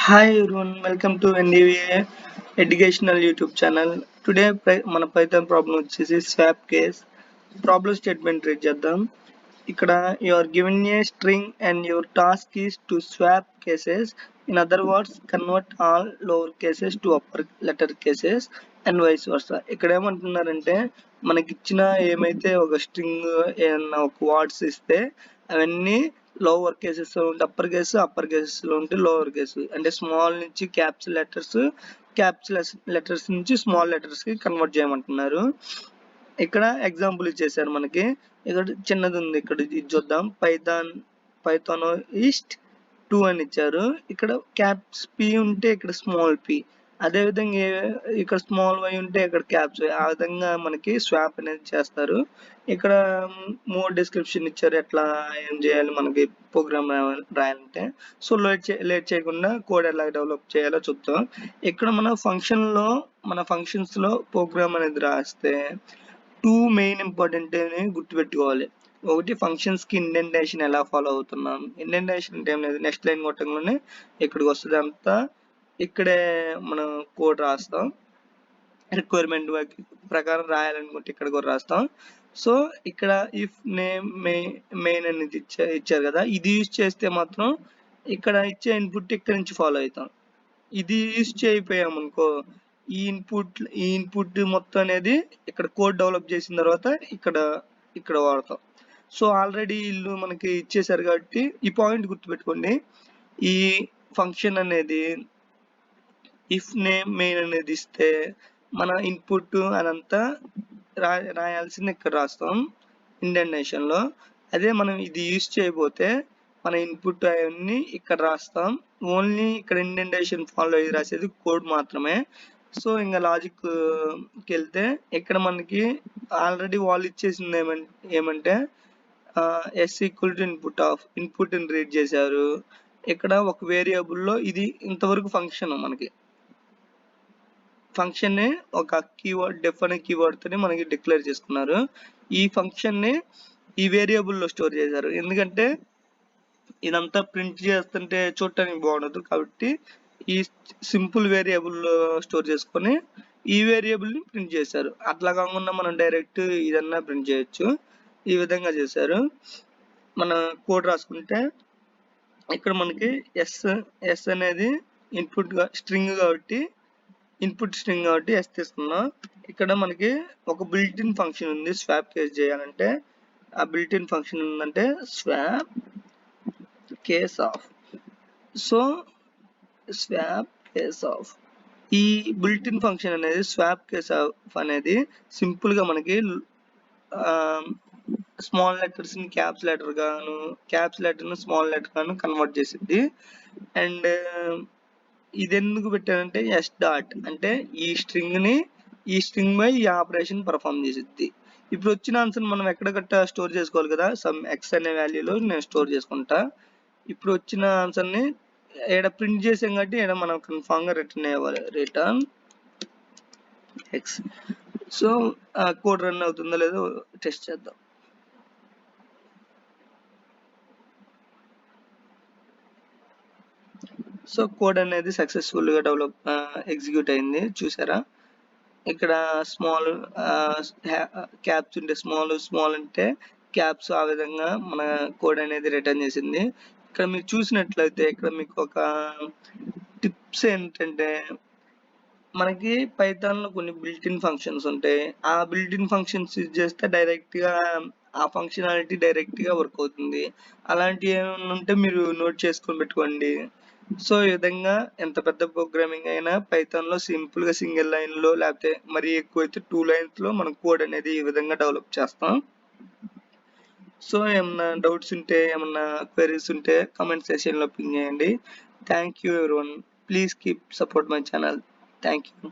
Hi everyone, welcome to NDVA educational YouTube channel. Today మన Python problem వచ్చేసి swap case. Problem statement read చేద్దాం. ఇక్కడ you are given a string and your task is to swap cases. In other words, convert all lower cases to upper letter cases and vice versa. ఇక్కడ ఏమంటున్నారంటే మనకి ఇచ్చిన ఏమైతే ఒక string ఏమన్నా ఒక వర్డ్స్ ఇస్తే అవన్నీ లోవర్ కేసెస్ లో ఉంటే అప్పర్ కేసెస్ లో ఉంటే లోవర్ కేసు అంటే స్మాల్ నుంచి క్యాప్స్ లెటర్స్ నుంచి స్మాల్ లెటర్స్ కి కన్వర్ట్ చేయమంటున్నారు. ఇక్కడ ఎగ్జాంపుల్ ఇచ్చేసారు మనకి. ఇక్కడ చిన్నది ఉంది, ఇక్కడ ఇది చూద్దాం. పైథాన్ ఈస్ట్ 2 అని ఇచ్చారు. ఇక్కడ క్యాప్స్ పి ఉంటే ఇక్కడ స్మాల్ పి, అదే విధంగా ఇక్కడ స్మాల్ వై ఉంటే ఇక్కడ క్యాప్స్ వై, ఆ విధంగా మనకి స్వాప్ అనేది చేస్తారు. ఇక్కడ మోర్ డిస్క్రిప్షన్ ఇచ్చారు ఎట్లా ఏం చేయాలి మనకి ప్రోగ్రామ్ రాయాలంటే. సో లేట్ చేయకుండా కోడ్ ఎలా డెవలప్ చేయాలో చూద్దాం. ఇక్కడ మన ఫంక్షన్స్ లో ప్రోగ్రామ్ అనేది రాస్తే 2 మెయిన్ ఇంపార్టెంట్ అని గుర్తుపెట్టుకోవాలి. ఒకటి ఫంక్షన్స్ కి ఇండెంటేషన్ ఎలా ఫాలో అవుతున్నాం. ఇండెంటేషన్ అంటే ఏం లేదు, నెక్స్ట్ లైన్ కొట్టంగానే ఇక్కడికి వస్తుంది. అంతా ఇక్కడే మనం కోడ్ రాస్తాం. రిక్వైర్మెంట్ ప్రకారం రాయాలనుకుంటే ఇక్కడ కూడా రాస్తాం. సో ఇక్కడ ఇఫ్ నేమ్ మెయిన్ అనేది ఇచ్చారు కదా, ఇది యూజ్ చేస్తే మాత్రం ఇక్కడ ఇచ్చే ఇన్పుట్ ఇక్కడ నుంచి ఫాలో అవుతాం. ఇది యూజ్ చేయకపోయాం అనుకో, ఈ ఇన్పుట్ మొత్తం అనేది ఇక్కడ కోడ్ డెవలప్ చేసిన తర్వాత ఇక్కడ వాడతాం. సో ఆల్రెడీ వీళ్ళు మనకి ఇచ్చేసారు కాబట్టి ఈ పాయింట్ గుర్తుపెట్టుకోండి. ఈ ఫంక్షన్ అనేది ఇఫ్ నేమ్ మెయిన్ అనేది ఇస్తే మన ఇన్పుట్ అదంతా రాయాల్సింది ఇక్కడ రాస్తాం ఇండెంటేషన్ లో. అదే మనం ఇది యూజ్ చేయబోతే మన ఇన్పుట్ అవన్నీ ఇక్కడ రాస్తాం. ఓన్లీ ఇక్కడ ఇండెంటేషన్ ఫాలో అయ్యి రాసేది కోడ్ మాత్రమే. సో ఇంకా లాజిక్ కి వెళ్తే ఇక్కడ మనకి ఆల్రెడీ వాళ్ళు ఇచ్చేసింది ఏమంటే ఎస్ ఈక్వల్ టు ఇన్పుట్ ని రీడ్ చేశారు. ఇక్కడ ఒక వేరియబుల్లో ఇది ఇంతవరకు మనకి ఫంక్షన్ ని ఒక కీవర్డ్ డెఫ్ అనే కీవర్డ్ తోని మనకి డిక్లేర్ చేసుకున్నారు. ఈ ఫంక్షన్ ని ఈ వేరియబుల్ లో స్టోర్ చేశారు. ఎందుకంటే ఇదంతా ప్రింట్ చేస్తుంటే చూడటానికి బాగుండదు కాబట్టి ఈ సింపుల్ వేరియబుల్ లో స్టోర్ చేసుకొని ఈ వేరియబుల్ ని ప్రింట్ చేశారు. అట్లా కాకుండా మనం డైరెక్ట్ ఇదన్నా ప్రింట్ చేయొచ్చు. ఈ విధంగా చేశారు. మన కోడ్ రాసుకుంటే ఇక్కడ మనకి ఎస్ అనేది ఇన్పుట్ స్ట్రింగ్ కాబట్టి ఎస్ తీసుకున్నాం. ఇక్కడ మనకి ఒక బిల్ట్ ఇన్ ఫంక్షన్ ఉంది స్వాప్ కేస్ చేయాలంటే. ఆ బిల్ట్ ఇన్ ఫంక్షన్ ఉందంటే swap case of. So swap case of ఈ బిల్ట్ ఇన్ ఫంక్షన్ అనేది స్వాప్ కేస్ ఆఫ్ అనేది సింపుల్ గా మనకి స్మాల్ లెటర్స్ ని క్యాప్స్ లెటర్ ని స్మాల్ లెటర్ గాను కన్వర్ట్ చేసిద్ది. అండ్ ఇది ఎందుకు పెట్టారంటే ఎస్ డాట్ అంటే ఈ స్ట్రింగ్ బై ఈ ఆపరేషన్ పర్ఫామ్ చేసిద్ది. ఇప్పుడు వచ్చిన ఆన్సర్ మనం ఎక్కడ స్టోర్ చేసుకోవాలి కదా, సమ్ ఎక్స్ అనే వాల్యూలో నేను స్టోర్ చేసుకుంటా. ఇప్పుడు వచ్చిన ఆన్సర్ ని ఇక్కడ ప్రింట్ చేసాం కాబట్టి ఇక్కడ మనం కన్ఫామ్ గా రిటర్న్ అవ్వాలి, return X. So code run అవుతుందో లేదో టెస్ట్ చేద్దాం. సో కోడ్ అనేది సక్సెస్ఫుల్ గా ఎగ్జిక్యూట్ అయింది, చూసారా. ఇక్కడ స్మాల్ క్యాప్స్ ఉంటే స్మాల్ అంటే క్యాప్స్, ఆ విధంగా మన కోడ్ అనేది రిటర్న్ చేసింది. ఇక్కడ మీరు చూసినట్లయితే ఇక్కడ మీకు ఒక టిప్స్ ఏంటంటే మనకి పైథాన్ లో కొన్ని బిల్ట్ ఇన్ ఫంక్షన్స్ ఉంటాయి. ఆ బిల్ట్ ఇన్ ఫంక్షన్స్ యూజ్ చేస్తే డైరెక్ట్ గా ఆ ఫంక్షనాలిటీ డైరెక్ట్ గా వర్క్ అవుతుంది. అలాంటివి ఏమైనా ఉంటే మీరు నోట్ చేసుకొని పెట్టుకోండి. సో ఈ విధంగా ఎంత పెద్ద ప్రోగ్రామింగ్ అయినా పైథాన్ లో సింపుల్ గా సింగిల్ లైన్ లో లేకపోతే మరి ఎక్కువైతే 2 లైన్స్ లో మనం కోడ్ అనేది ఈ విధంగా డెవలప్ చేస్తాం. సో ఏమన్నా డౌట్స్ ఉంటే ఏమన్నా క్వెరీస్ ఉంటే కామెంట్ సెక్షన్ లో పింగ్ చేయండి. Thank you everyone. Please keep support my channel. Thank you.